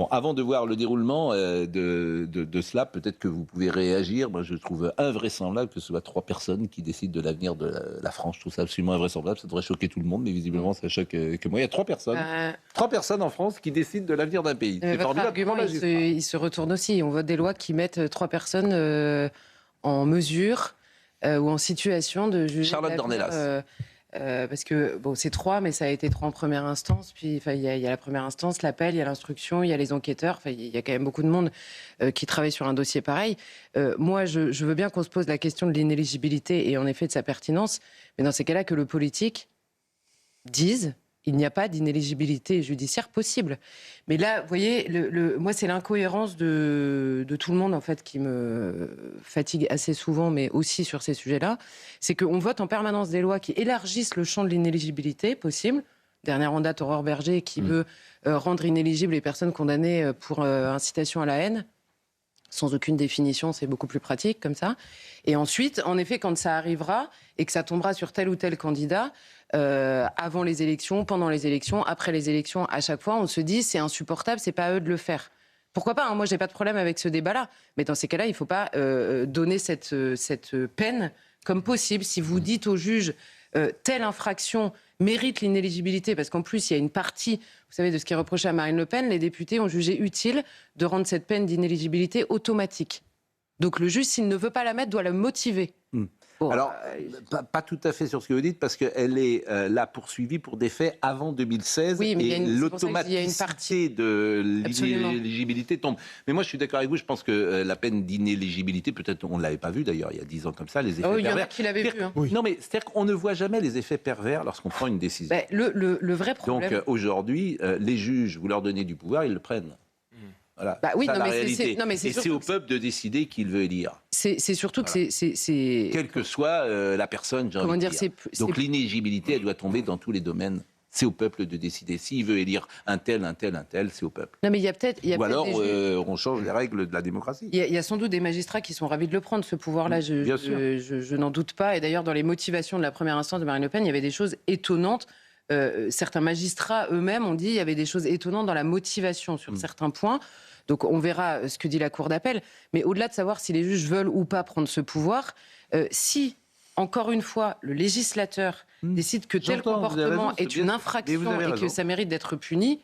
Bon, avant de voir le déroulement de cela, peut-être que vous pouvez réagir. Moi, je trouve invraisemblable que ce soit 3 personnes qui décident de l'avenir de la France. Je trouve ça absolument invraisemblable. Ça devrait choquer tout le monde, mais visiblement, ça choque que moi. Il y a 3 personnes. 3 personnes en France qui décident de l'avenir d'un pays. C'est Votre formidable. argument, il se retourne aussi. On vote des lois qui mettent 3 personnes en mesure ou en situation de juger. Charlotte Dornelas. Parce que bon, c'est 3, mais ça a été 3 en première instance. Puis il y a la première instance, l'appel, il y a l'instruction, il y a les enquêteurs. Il y a quand même beaucoup de monde qui travaille sur un dossier pareil. Moi, je veux bien qu'on se pose la question de l'inéligibilité et en effet de sa pertinence. Mais dans ces cas-là, que le politique dise il n'y a pas d'inéligibilité judiciaire possible. Mais là, vous voyez, moi, c'est l'incohérence de tout le monde, en fait, qui me fatigue assez souvent, mais aussi sur ces sujets-là. C'est qu'on vote en permanence des lois qui élargissent le champ de l'inéligibilité possible. Dernière en date, Aurore Berger, qui veut rendre inéligibles les personnes condamnées pour incitation à la haine. Sans aucune définition, c'est beaucoup plus pratique comme ça. Et ensuite, en effet, quand ça arrivera et que ça tombera sur tel ou tel candidat, avant les élections, pendant les élections, après les élections, à chaque fois, on se dit c'est insupportable, c'est pas à eux de le faire. Pourquoi pas, hein, moi, j'ai pas de problème avec ce débat-là. Mais dans ces cas-là, il faut pas donner cette peine comme possible. Si vous dites au juge telle infraction mérite l'inéligibilité, parce qu'en plus, il y a une partie, vous savez, de ce qui est reproché à Marine Le Pen, les députés ont jugé utile de rendre cette peine d'inéligibilité automatique. Donc le juge, s'il ne veut pas la mettre, doit la motiver. Bon, alors, pas tout à fait sur ce que vous dites, parce qu'elle est là poursuivie pour des faits avant 2016, oui, mais et l'automaticité de l'inéligibilité tombe. Mais moi, je suis d'accord avec vous, je pense que la peine d'inéligibilité, peut-être on ne l'avait pas vu d'ailleurs, il y a 10 ans comme ça, les effets pervers. Il y en a qui l'avaient vu. Hein. Oui. Non, mais c'est-à-dire qu'on ne voit jamais les effets pervers lorsqu'on prend une décision. Le vrai problème... Donc aujourd'hui, les juges, vous leur donnez du pouvoir, ils le prennent. Voilà. Oui, ça, non, la mais réalité. Et c'est au que peuple de décider qui il veut élire. C'est surtout que c'est... Quelle que soit la personne, j'ai envie de dire. Donc l'inéligibilité, elle doit tomber dans tous les domaines. C'est au peuple de décider. S'il veut élire un tel, c'est au peuple. Non, mais il y a peut-être... Ou alors, on change les règles de la démocratie. Il y a sans doute des magistrats qui sont ravis de le prendre, ce pouvoir-là. Je n'en doute pas. Et d'ailleurs, dans les motivations de la première instance de Marine Le Pen, il y avait des choses étonnantes. Certains magistrats eux-mêmes ont dit qu'il y avait des choses étonnantes dans la motivation sur certains points. Donc on verra ce que dit la Cour d'appel. Mais au-delà de savoir si les juges veulent ou pas prendre ce pouvoir, si, encore une fois, le législateur décide que tel comportement est une infraction et que ça mérite d'être puni,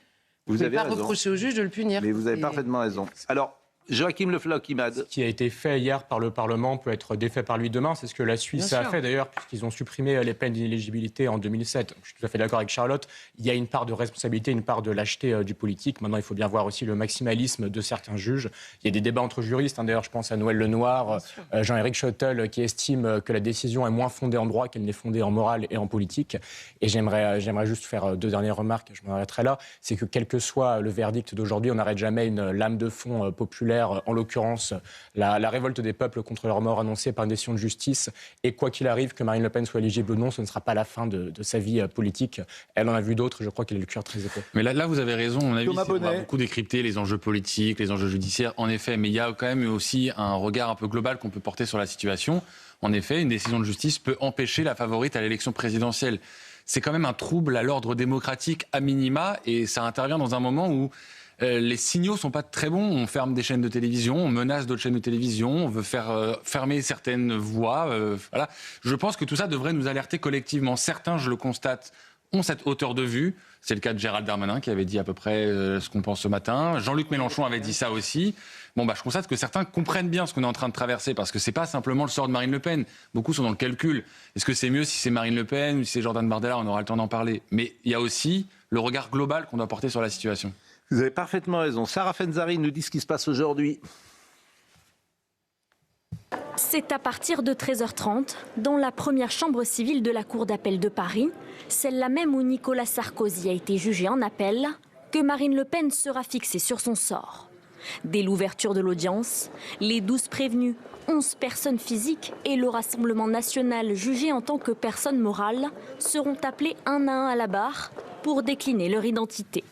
vous ne pouvez pas reprocher au juge de le punir. Mais vous avez parfaitement raison. Alors, Joachim Le Floch-Imad. Ce qui a été fait hier par le Parlement peut être défait par lui demain. C'est ce que la Suisse a fait d'ailleurs, puisqu'ils ont supprimé les peines d'inéligibilité en 2007. Je suis tout à fait d'accord avec Charlotte. Il y a une part de responsabilité, une part de lâcheté du politique. Maintenant, il faut bien voir aussi le maximalisme de certains juges. Il y a des débats entre juristes. D'ailleurs, je pense à Noël Lenoir, Jean-Éric Schottel, qui estime que la décision est moins fondée en droit qu'elle n'est fondée en morale et en politique. Et j'aimerais juste faire 2 dernières remarques. Je m'en arrêterai là. C'est que quel que soit le verdict d'aujourd'hui, on n'arrête jamais une lame de fond populaire. En l'occurrence, la révolte des peuples contre leur mort annoncée par une décision de justice. Et quoi qu'il arrive, que Marine Le Pen soit éligible ou non, ce ne sera pas la fin de sa vie politique. Elle en a vu d'autres, je crois qu'elle a le cœur très épais. Mais là, vous avez raison. On a beaucoup décrypté les enjeux politiques, les enjeux judiciaires, en effet. Mais il y a quand même aussi un regard un peu global qu'on peut porter sur la situation. En effet, une décision de justice peut empêcher la favorite à l'élection présidentielle. C'est quand même un trouble à l'ordre démocratique à minima, et ça intervient dans un moment où les signaux sont pas très bons. On ferme des chaînes de télévision, on menace d'autres chaînes de télévision, on veut faire fermer certaines voix. Voilà. Je pense que tout ça devrait nous alerter collectivement. Certains, je le constate, ont cette hauteur de vue. C'est le cas de Gérald Darmanin qui avait dit à peu près ce qu'on pense ce matin. Jean-Luc Mélenchon avait dit ça aussi. Je constate que certains comprennent bien ce qu'on est en train de traverser, parce que c'est pas simplement le sort de Marine Le Pen. Beaucoup sont dans le calcul. Est-ce que c'est mieux si c'est Marine Le Pen ou si c'est Jordan Bardella? On aura le temps d'en parler. Mais il y a aussi le regard global qu'on doit porter sur la situation. Vous avez parfaitement raison. Sarah Fenzari nous dit ce qui se passe aujourd'hui. C'est à partir de 13h30, dans la première chambre civile de la Cour d'appel de Paris, celle-là même où Nicolas Sarkozy a été jugé en appel, que Marine Le Pen sera fixée sur son sort. Dès l'ouverture de l'audience, les 12 prévenus, 11 personnes physiques et le Rassemblement national jugé en tant que personne morale seront appelés un à un à la barre pour décliner leur identité.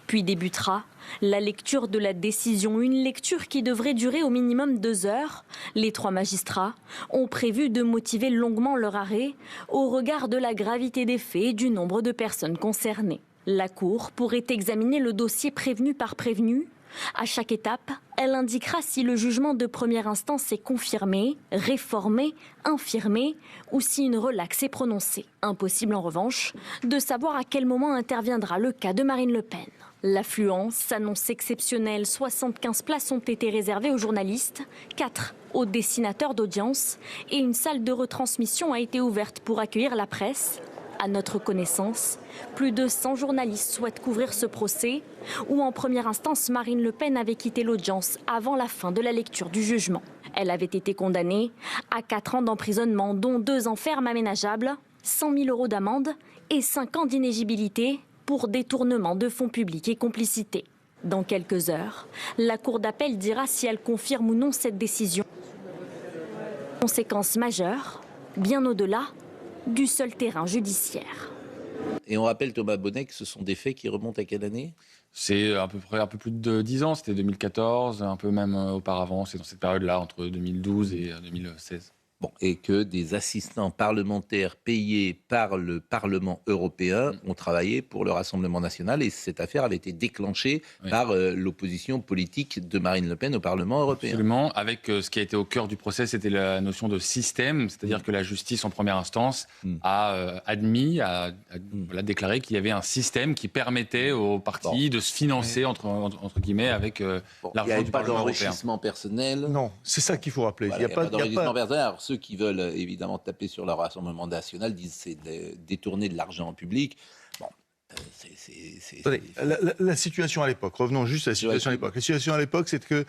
Puis débutera la lecture de la décision, une lecture qui devrait durer au minimum 2 heures. Les 3 magistrats ont prévu de motiver longuement leur arrêt au regard de la gravité des faits et du nombre de personnes concernées. La Cour pourrait examiner le dossier prévenu par prévenu, À chaque étape, elle indiquera si le jugement de première instance est confirmé, réformé, infirmé ou si une relaxe est prononcée. Impossible en revanche de savoir à quel moment interviendra le cas de Marine Le Pen. L'affluence s'annonce exceptionnelle. 75 places ont été réservées aux journalistes, 4 aux dessinateurs d'audience et une salle de retransmission a été ouverte pour accueillir la presse. À notre connaissance, plus de 100 journalistes souhaitent couvrir ce procès, où en première instance, Marine Le Pen avait quitté l'audience avant la fin de la lecture du jugement. Elle avait été condamnée à 4 ans d'emprisonnement, dont 2 ans ferme aménageable, 100 000 € d'amende et 5 ans d'inéligibilité pour détournement de fonds publics et complicité. Dans quelques heures, la Cour d'appel dira si elle confirme ou non cette décision. Conséquences majeures, bien au-delà du seul terrain judiciaire. Et on rappelle, Thomas Bonnet, que ce sont des faits qui remontent à quelle année ? C'est à peu près un peu plus de 10 ans, c'était 2014, un peu même auparavant, c'est dans cette période-là, entre 2012 et 2016. Bon, et que des assistants parlementaires payés par le Parlement européen ont travaillé pour le Rassemblement national, et cette affaire avait été déclenchée par l'opposition politique de Marine Le Pen au Parlement européen. Absolument, avec ce qui a été au cœur du procès, c'était la notion de système, c'est-à-dire que la justice en première instance a admis, a déclaré qu'il y avait un système qui permettait aux partis de se financer, entre guillemets, avec l'argent du Parlement européen. Il n'y avait pas d'enrichissement personnel. Non, c'est ça qu'il faut rappeler. Voilà, il n'y a pas d'enrichissement personnel. Alors, ceux qui veulent évidemment taper sur le Rassemblement national disent que c'est détourner de l'argent public. Bon, La situation à l'époque, revenons juste à la situation à l'époque. La situation à l'époque, c'est que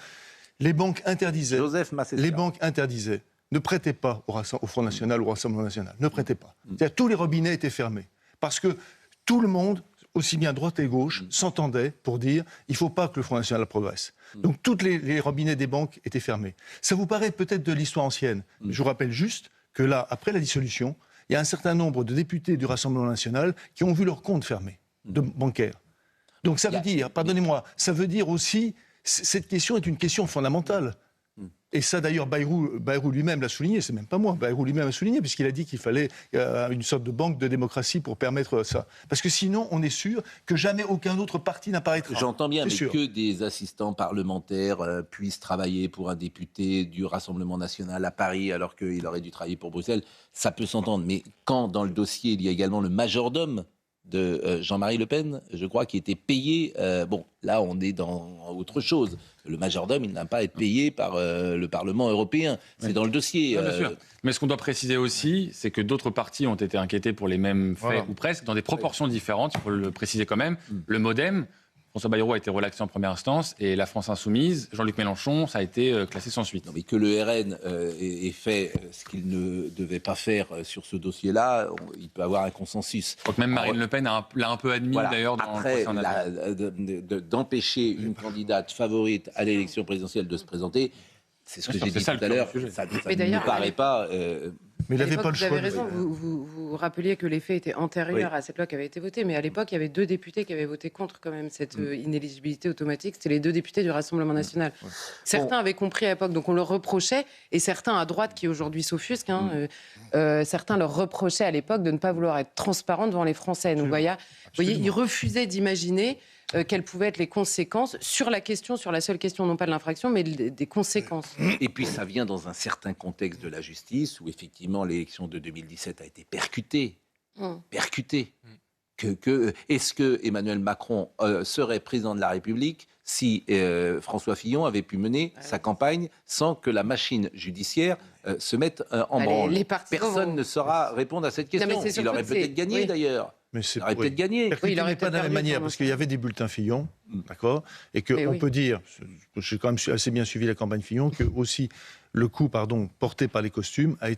les banques interdisaient, ne prêtaient pas au Front National ou au Rassemblement national, ne prêtaient pas. C'est-à-dire tous les robinets étaient fermés. Parce que tout le monde, aussi bien droite et gauche, s'entendait pour dire il ne faut pas que le Front National progresse. Donc tous les robinets des banques étaient fermés. Ça vous paraît peut-être de l'histoire ancienne. Je vous rappelle juste que là, après la dissolution, il y a un certain nombre de députés du Rassemblement national qui ont vu leur compte fermé, bancaires. Donc ça veut dire, pardonnez-moi, ça veut dire aussi, cette question est une question fondamentale. Et ça, d'ailleurs, Bayrou lui-même l'a souligné, c'est même pas moi, Bayrou lui-même a souligné, puisqu'il a dit qu'il fallait une sorte de banque de démocratie pour permettre ça. Parce que sinon, on est sûr que jamais aucun autre parti n'apparaîtra. J'entends bien, mais que des assistants parlementaires puissent travailler pour un député du Rassemblement national à Paris, alors qu'il aurait dû travailler pour Bruxelles, ça peut s'entendre. Mais quand, dans le dossier, il y a également le majordome de Jean-Marie Le Pen, je crois, qui était payé. Bon, là, on est dans autre chose. Le majordome, il n'a pas à être payé par le Parlement européen. C'est dans le dossier. Bien sûr. Mais ce qu'on doit préciser aussi, c'est que d'autres partis ont été inquiétés pour les mêmes faits, ou presque, dans des proportions différentes, il faut le préciser quand même. Le MoDem, François Bayrou a été relaxé en première instance, et la France Insoumise, Jean-Luc Mélenchon, ça a été classé sans suite. Non, mais que le RN ait fait ce qu'il ne devait pas faire sur ce dossier-là, il peut avoir un consensus. Je crois que même Marine Le Pen l'a un peu admis, d'ailleurs, dans après, le d'empêcher une candidate favorite à l'élection présidentielle de se présenter, c'est ce que j'ai dit tout à l'heure, ça ne me paraît pas... Mais il n'avait pas le choix. Vous avez raison, vous rappeliez que les faits étaient antérieurs à cette loi qui avait été votée, mais à l'époque, il y avait 2 députés qui avaient voté contre quand même cette inéligibilité automatique. C'était les 2 députés du Rassemblement national. Certains avaient compris à l'époque, donc on leur reprochait, et certains à droite qui aujourd'hui s'offusquent, certains leur reprochaient à l'époque de ne pas vouloir être transparents devant les Français. Donc, vous voyez, ils refusaient d'imaginer quelles pouvaient être les conséquences sur la seule question, non pas de l'infraction, mais des conséquences. Et puis ça vient dans un certain contexte de la justice, où effectivement l'élection de 2017 a été percutée. Est-ce que Emmanuel Macron serait président de la République si François Fillon avait pu mener sa campagne sans que la machine judiciaire se mette en branle? Personne ne saura répondre à cette question. Il aurait peut-être gagné d'ailleurs. Mais c'est il aurait peut-être gagné. Il n'aurait pas de la même manière, parce qu'il y avait des bulletins Fillon, d'accord, et qu'on peut dire, j'ai quand même assez bien suivi la campagne Fillon, que aussi le coup, porté par les costumes a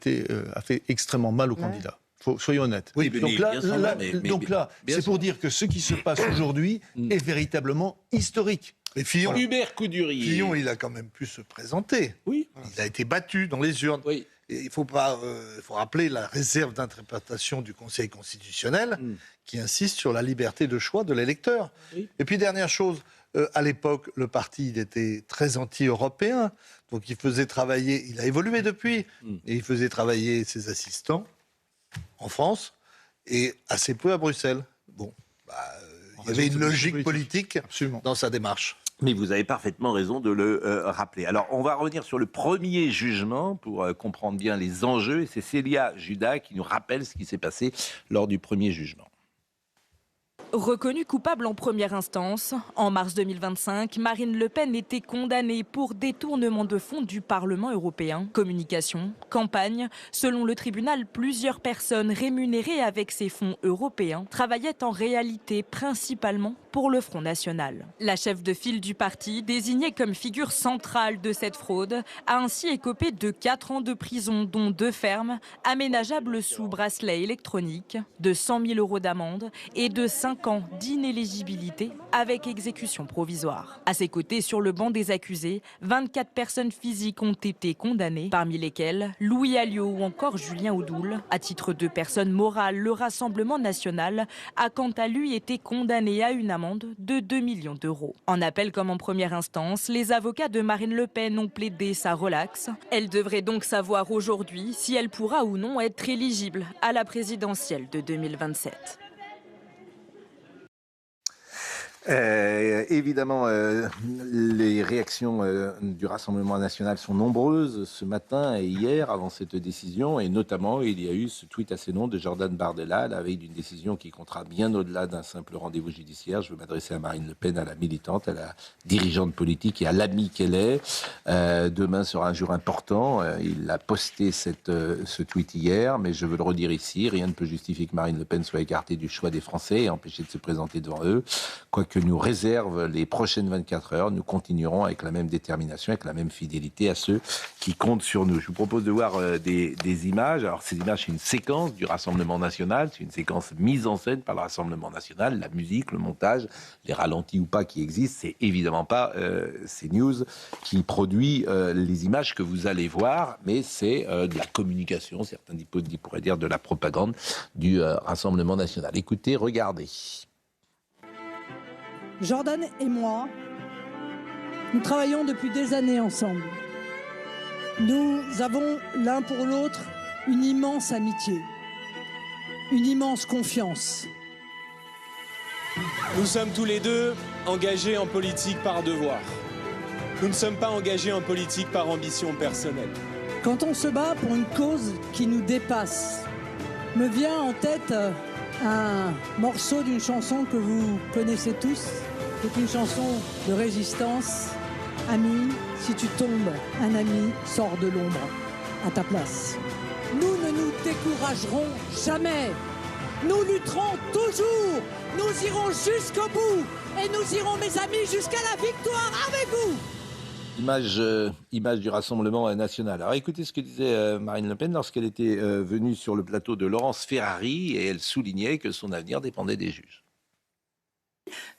fait extrêmement mal aux candidats. Soyons honnêtes. Oui, donc là, c'est pour dire que ce qui se passe aujourd'hui est véritablement historique. Mais Fillon, Hubert Coudurier. Fillon, il a quand même pu se présenter. Oui. Il a été battu dans les urnes. Oui. Et il faut rappeler la réserve d'interprétation du Conseil constitutionnel qui insiste sur la liberté de choix de l'électeur. Oui. Et puis, dernière chose, à l'époque, le parti il était très anti-européen. Donc, il faisait travailler, il a évolué depuis, et il faisait travailler ses assistants en France et assez peu à Bruxelles. Bon, il y avait une logique politique dans sa démarche. Mais vous avez parfaitement raison de le rappeler. Alors, on va revenir sur le premier jugement pour comprendre bien les enjeux. Et c'est Célia Judas qui nous rappelle ce qui s'est passé lors du premier jugement. Reconnue coupable en première instance, en mars 2025, Marine Le Pen était condamnée pour détournement de fonds du Parlement européen, communication, campagne. Selon le tribunal, plusieurs personnes rémunérées avec ces fonds européens travaillaient en réalité principalement pour le Front National. La chef de file du parti, désignée comme figure centrale de cette fraude, a ainsi écopé de 4 ans de prison, dont 2 fermes, aménageables sous bracelet électronique, de 100 000 € d'amende et de 5 ans d'inéligibilité avec exécution provisoire. À ses côtés, sur le banc des accusés, 24 personnes physiques ont été condamnées, parmi lesquelles Louis Alliot ou encore Julien Audoul. À titre de personne morale, le Rassemblement national a quant à lui été condamné à une amende de 2 millions d'euros. En appel comme en première instance, les avocats de Marine Le Pen ont plaidé sa relaxe. Elle devrait donc savoir aujourd'hui si elle pourra ou non être éligible à la présidentielle de 2027. Évidemment, les réactions du Rassemblement national sont nombreuses ce matin et hier avant cette décision, et notamment il y a eu ce tweet assez long de Jordan Bardella à la veille d'une décision qui comptera bien au-delà d'un simple rendez-vous judiciaire. Je veux m'adresser à Marine Le Pen, à la militante, à la dirigeante politique et à l'amie qu'elle est. Demain sera un jour important. Il a posté ce tweet hier, mais je veux le redire ici, rien ne peut justifier que Marine Le Pen soit écartée du choix des Français et empêchée de se présenter devant eux. Quoique nous réserve les prochaines 24 heures, nous continuerons avec la même détermination, avec la même fidélité à ceux qui comptent sur nous. Je vous propose de voir des images. Alors ces images, c'est une séquence du Rassemblement national, c'est une séquence mise en scène par le Rassemblement national, la musique, le montage, les ralentis ou pas qui existent. C'est évidemment pas CNews qui produit les images que vous allez voir, mais c'est de la communication, certains pourraient dire de la propagande du Rassemblement national. Écoutez, regardez. Jordan et moi, nous travaillons depuis des années ensemble. Nous avons l'un pour l'autre une immense amitié, une immense confiance. Nous sommes tous les deux engagés en politique par devoir. Nous ne sommes pas engagés en politique par ambition personnelle. Quand on se bat pour une cause qui nous dépasse, me vient en tête un morceau d'une chanson que vous connaissez tous. C'est une chanson de résistance. Ami, si tu tombes, un ami sort de l'ombre à ta place. Nous ne nous découragerons jamais. Nous lutterons toujours. Nous irons jusqu'au bout. Et nous irons, mes amis, jusqu'à la victoire avec vous. Image du Rassemblement national. Alors écoutez ce que disait Marine Le Pen lorsqu'elle était venue sur le plateau de Laurence Ferrari et elle soulignait que son avenir dépendait des juges.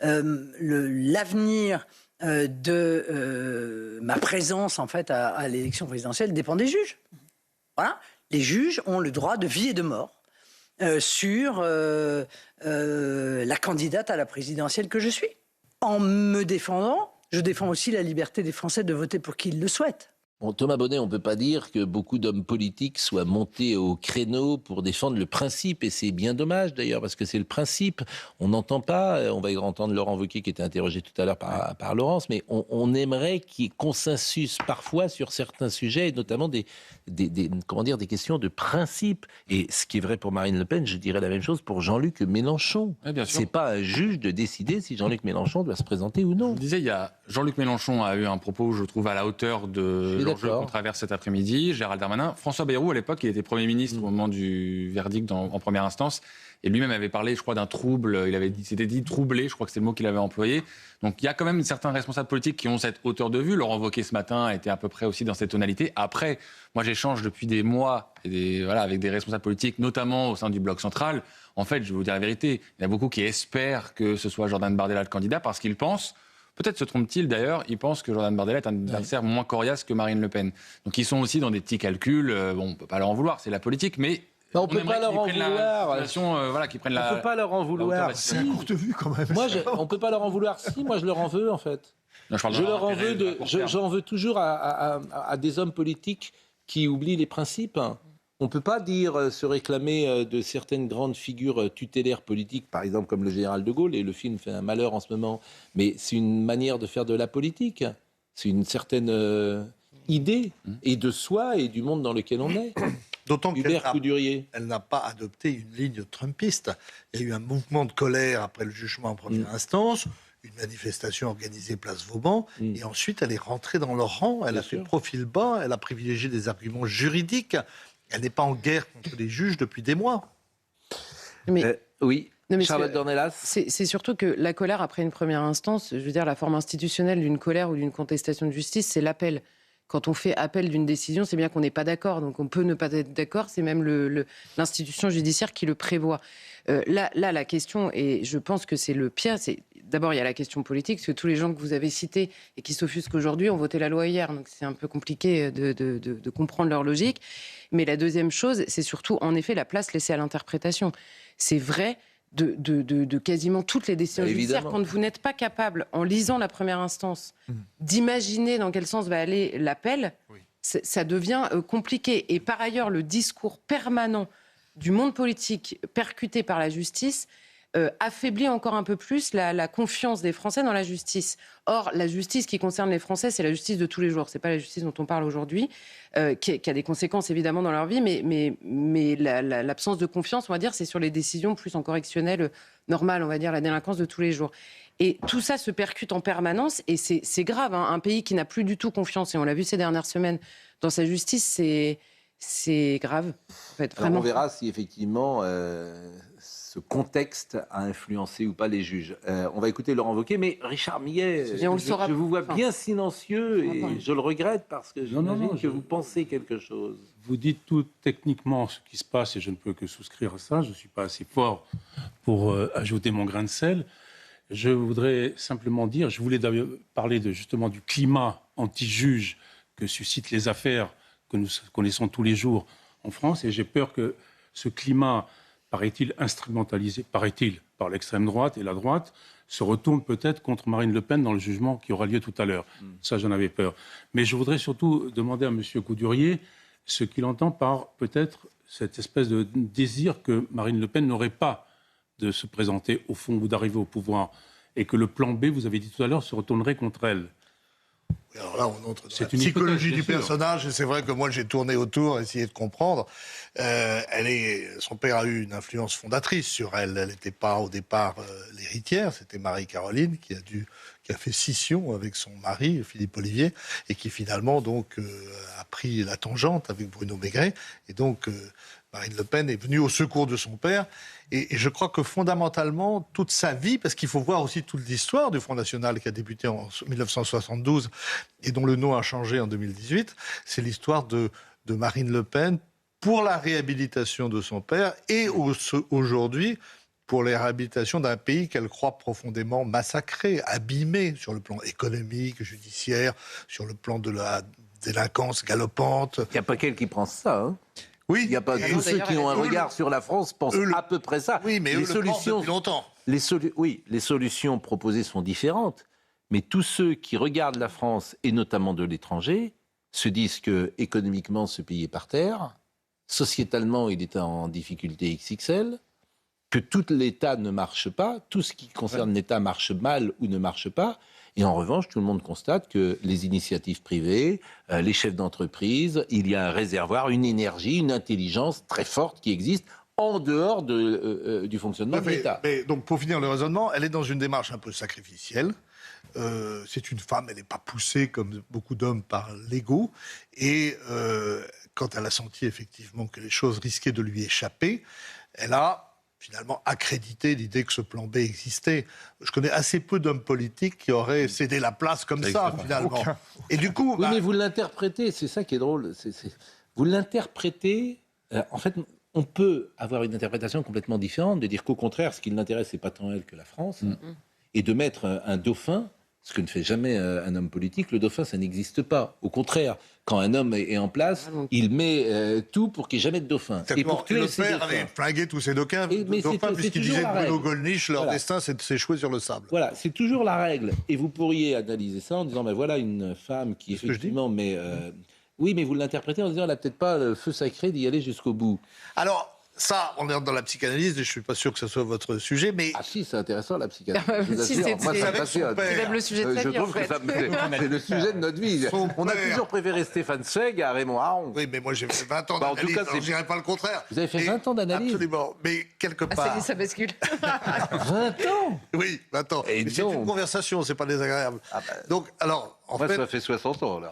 L'avenir de ma présence en fait à l'élection présidentielle dépend des juges. Voilà. Les juges ont le droit de vie et de mort sur la candidate à la présidentielle que je suis. En me défendant, je défends aussi la liberté des Français de voter pour qui ils le souhaitent. Bon, Thomas Bonnet, on ne peut pas dire que beaucoup d'hommes politiques soient montés au créneau pour défendre le principe. Et c'est bien dommage d'ailleurs, parce que c'est le principe. On n'entend pas, on va entendre Laurent Wauquiez qui était interrogé tout à l'heure par Laurence, mais on aimerait qu'il y ait consensus parfois sur certains sujets, et notamment des questions de principe. Et ce qui est vrai pour Marine Le Pen, je dirais la même chose pour Jean-Luc Mélenchon. Ouais, c'est pas un juge de décider si Jean-Luc Mélenchon doit se présenter ou non. Je vous disais, Jean-Luc Mélenchon a eu un propos, je trouve, à la hauteur de l'enjeu qu'on traverse cet après-midi. Gérald Darmanin, François Bayrou, à l'époque, il était Premier ministre au moment du verdict en première instance. Et lui-même avait parlé, je crois, d'un trouble. Il s'était dit troublé, je crois que c'est le mot qu'il avait employé. Donc il y a quand même certains responsables politiques qui ont cette hauteur de vue. Laurent Wauquiez, ce matin, était à peu près aussi dans cette tonalité. Après, moi, j'échange depuis des mois avec des responsables politiques, notamment au sein du Bloc central. En fait, je vais vous dire la vérité, il y en a beaucoup qui espèrent que ce soit Jordan Bardella le candidat parce qu'ils pensent, peut-être se trompe-t-il d'ailleurs, ils pensent que Jordan Bardella est un adversaire moins coriace que Marine Le Pen. Donc ils sont aussi dans des petits calculs. On ne peut pas leur en vouloir, c'est la politique, mais... on ne peut pas leur en vouloir. On ne peut pas leur en vouloir. C'est une courte vue quand même. On ne peut pas leur en vouloir. Si, moi je leur en veux en fait. Non, j'en veux toujours à des hommes politiques qui oublient les principes. On ne peut pas dire, se réclamer de certaines grandes figures tutélaires politiques, par exemple comme le général de Gaulle, et le film fait un malheur en ce moment, mais c'est une manière de faire de la politique. C'est une certaine idée, et de soi et du monde dans lequel on est. D'autant qu'elle n'a pas adopté une ligne trumpiste. Il y a eu un mouvement de colère après le jugement en première instance, une manifestation organisée place Vauban, et ensuite elle est rentrée dans leur rang, elle a fait profil bas, elle a privilégié des arguments juridiques. Elle n'est pas en guerre contre les juges depuis des mois. Oui, Charlotte Dornelas. C'est surtout que la colère après une première instance, je veux dire, la forme institutionnelle d'une colère ou d'une contestation de justice, c'est l'appel. Quand on fait appel d'une décision, c'est bien qu'on n'est pas d'accord. Donc on peut ne pas être d'accord, c'est même l'institution judiciaire qui le prévoit. Là, la question, et je pense que c'est le pire, c'est d'abord il y a la question politique, parce que tous les gens que vous avez cités et qui s'offusquent aujourd'hui ont voté la loi hier. Donc c'est un peu compliqué de comprendre leur logique. Mais la deuxième chose, c'est surtout en effet la place laissée à l'interprétation. C'est vrai de quasiment toutes les décisions judiciaires, quand vous n'êtes pas capable, en lisant la première instance, d'imaginer dans quel sens va aller l'appel, ça devient compliqué. Et par ailleurs, le discours permanent du monde politique percuté par la justice affaiblit encore un peu plus la confiance des Français dans la justice. Or, la justice qui concerne les Français, c'est la justice de tous les jours. C'est pas la justice dont on parle aujourd'hui, qui a des conséquences évidemment dans leur vie, mais l'absence de confiance, on va dire, c'est sur les décisions plus en correctionnel normal, on va dire, la délinquance de tous les jours. Et tout ça se percute en permanence, et c'est grave. Hein. Un pays qui n'a plus du tout confiance, et on l'a vu ces dernières semaines, dans sa justice, c'est grave. En fait, vraiment. Alors on verra si effectivement ce contexte a influencé ou pas les juges. On va écouter Laurent Wauquiez, mais Richard Millet, je vous vois bien silencieux et je le regrette parce que j'imagine que vous pensez quelque chose. Vous dites tout techniquement ce qui se passe et je ne peux que souscrire à ça. Je ne suis pas assez fort pour ajouter mon grain de sel. Je voudrais simplement dire, je voulais parler justement du climat anti-juge que suscitent les affaires que nous connaissons tous les jours en France, et j'ai peur que ce climat, paraît-il, instrumentalisé, par l'extrême droite et la droite, se retourne peut-être contre Marine Le Pen dans le jugement qui aura lieu tout à l'heure. Ça, j'en avais peur. Mais je voudrais surtout demander à M. Coudurier ce qu'il entend par peut-être cette espèce de désir que Marine Le Pen n'aurait pas de se présenter au fond ou d'arriver au pouvoir, et que le plan B, vous avez dit tout à l'heure, se retournerait contre elle. Alors là, on entre dans la psychologie du personnage, et c'est vrai que moi, j'ai tourné autour, essayé de comprendre. Son père a eu une influence fondatrice sur elle. Elle n'était pas, au départ, l'héritière. C'était Marie-Caroline qui a fait scission avec son mari, Philippe Olivier, et qui finalement, donc, a pris la tangente avec Bruno Maigret. Et donc, Marine Le Pen est venue au secours de son père. Et je crois que fondamentalement, toute sa vie, parce qu'il faut voir aussi toute l'histoire du Front National qui a débuté en 1972 et dont le nom a changé en 2018, c'est l'histoire de Marine Le Pen pour la réhabilitation de son père et aujourd'hui pour la réhabilitation d'un pays qu'elle croit profondément massacré, abîmé sur le plan économique, judiciaire, sur le plan de la délinquance galopante. Il n'y a pas qu'elle qui prend ça, hein. Oui, il n'y a pas tous ceux qui ont un regard sur la France pensent à peu près ça. Oui, mais les solutions depuis longtemps. Les solutions proposées sont différentes, mais tous ceux qui regardent la France et notamment de l'étranger se disent que économiquement ce pays est par terre, sociétalement il est en difficulté XXL, que tout l'État ne marche pas, tout ce qui concerne l'État marche mal ou ne marche pas. Et en revanche, tout le monde constate que les initiatives privées, les chefs d'entreprise, il y a un réservoir, une énergie, une intelligence très forte qui existe en dehors du fonctionnement de l'État. Mais donc, pour finir le raisonnement, elle est dans une démarche un peu sacrificielle. C'est une femme, elle n'est pas poussée comme beaucoup d'hommes par l'ego. Et quand elle a senti effectivement que les choses risquaient de lui échapper, elle a finalement accréditer l'idée que ce plan B existait. Je connais assez peu d'hommes politiques qui auraient cédé la place comme ça, finalement. Et du coup... Oui, mais vous l'interprétez, c'est ça qui est drôle. Vous l'interprétez... en fait, on peut avoir une interprétation complètement différente, de dire qu'au contraire, ce qui l'intéresse, c'est pas tant elle que la France, et de mettre un dauphin, ce que ne fait jamais un homme politique. Le dauphin, ça n'existe pas. Au contraire, quand un homme est en place, il met tout pour qu'il n'y ait jamais de dauphin. Et pour tuer le père avait flingué tous ces dauphins, puisqu'il disait Bruno Gollnisch, leur destin, c'est de s'échouer sur le sable. Voilà, c'est toujours la règle. Et vous pourriez analyser ça en disant, voilà une femme qui effectivement met Oui, mais vous l'interprétez en disant qu'elle n'a peut-être pas le feu sacré d'y aller jusqu'au bout. Alors, ça, on est dans la psychanalyse, et je ne suis pas sûr que ce soit votre sujet, mais... Ah si, c'est intéressant, la psychanalyse. Si, c'est le sujet de sa vie, en fait. C'est le sujet de notre vie. On a toujours préféré Stéphane Zweig à Raymond Aron. Oui, mais moi, j'ai fait 20 ans d'analyse, je ne dirais pas le contraire. Vous avez fait 20 ans d'analyse? Absolument, mais quelque part... ça bascule. 20 ans? Oui, 20 ans. Mais c'est une conversation, c'est pas désagréable. Donc, alors, en fait... ça fait 60 ans, là.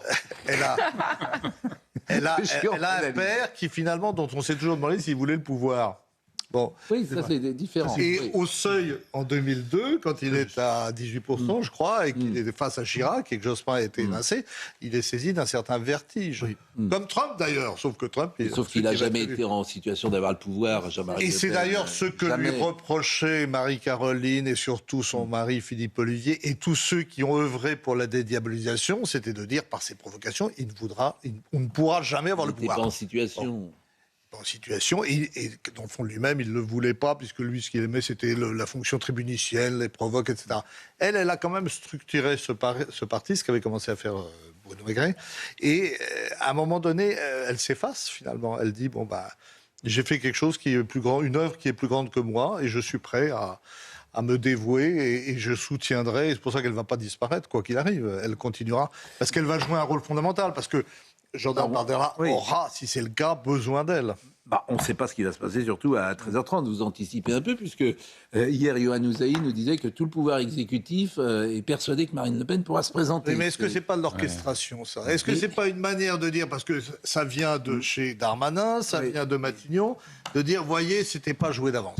Elle a un père qui, finalement, dont on s'est toujours demandé s'il voulait le pouvoir. Bon. Oui, ça c'est différent. Et au seuil, en 2002, quand il est à 18%, je crois, et qu'il est face à Chirac, et que Jospin a été évincé, il est saisi d'un certain vertige. Comme Trump, d'ailleurs, sauf que Trump... Sauf qu'il n'a jamais été en situation d'avoir le pouvoir, Jean-Marie Le Pen. Et c'est d'ailleurs ce que lui reprochait Marie-Caroline, et surtout son mari Philippe Olivier, et tous ceux qui ont œuvré pour la dédiabolisation, c'était de dire, par ces provocations, on ne pourra jamais avoir le pouvoir. Il n'était pas en situation... et dans le fond lui-même il ne le voulait pas, puisque lui ce qu'il aimait c'était la fonction tribunicienne, les provoques, etc. Elle a quand même structuré ce parti, ce qu'avait commencé à faire Bruno Maigret, et à un moment donné elle s'efface finalement, elle dit j'ai fait quelque chose qui est plus grand, une œuvre qui est plus grande que moi, et je suis prêt à me dévouer, et je soutiendrai, et c'est pour ça qu'elle ne va pas disparaître quoi qu'il arrive, elle continuera, parce qu'elle va jouer un rôle fondamental, parce que Jordan Bardella aura, si c'est le cas, besoin d'elle. On ne sait pas ce qui va se passer, surtout à 13h30. Vous anticipez un peu, puisque hier, Yohann Usaï nous disait que tout le pouvoir exécutif est persuadé que Marine Le Pen pourra se présenter. Oui, mais est-ce que ce n'est pas de l'orchestration, ça? Est-ce que ce n'est pas une manière de dire, parce que ça vient de chez Darmanin, ça vient de Matignon, de dire, voyez, ce n'était pas joué d'avance?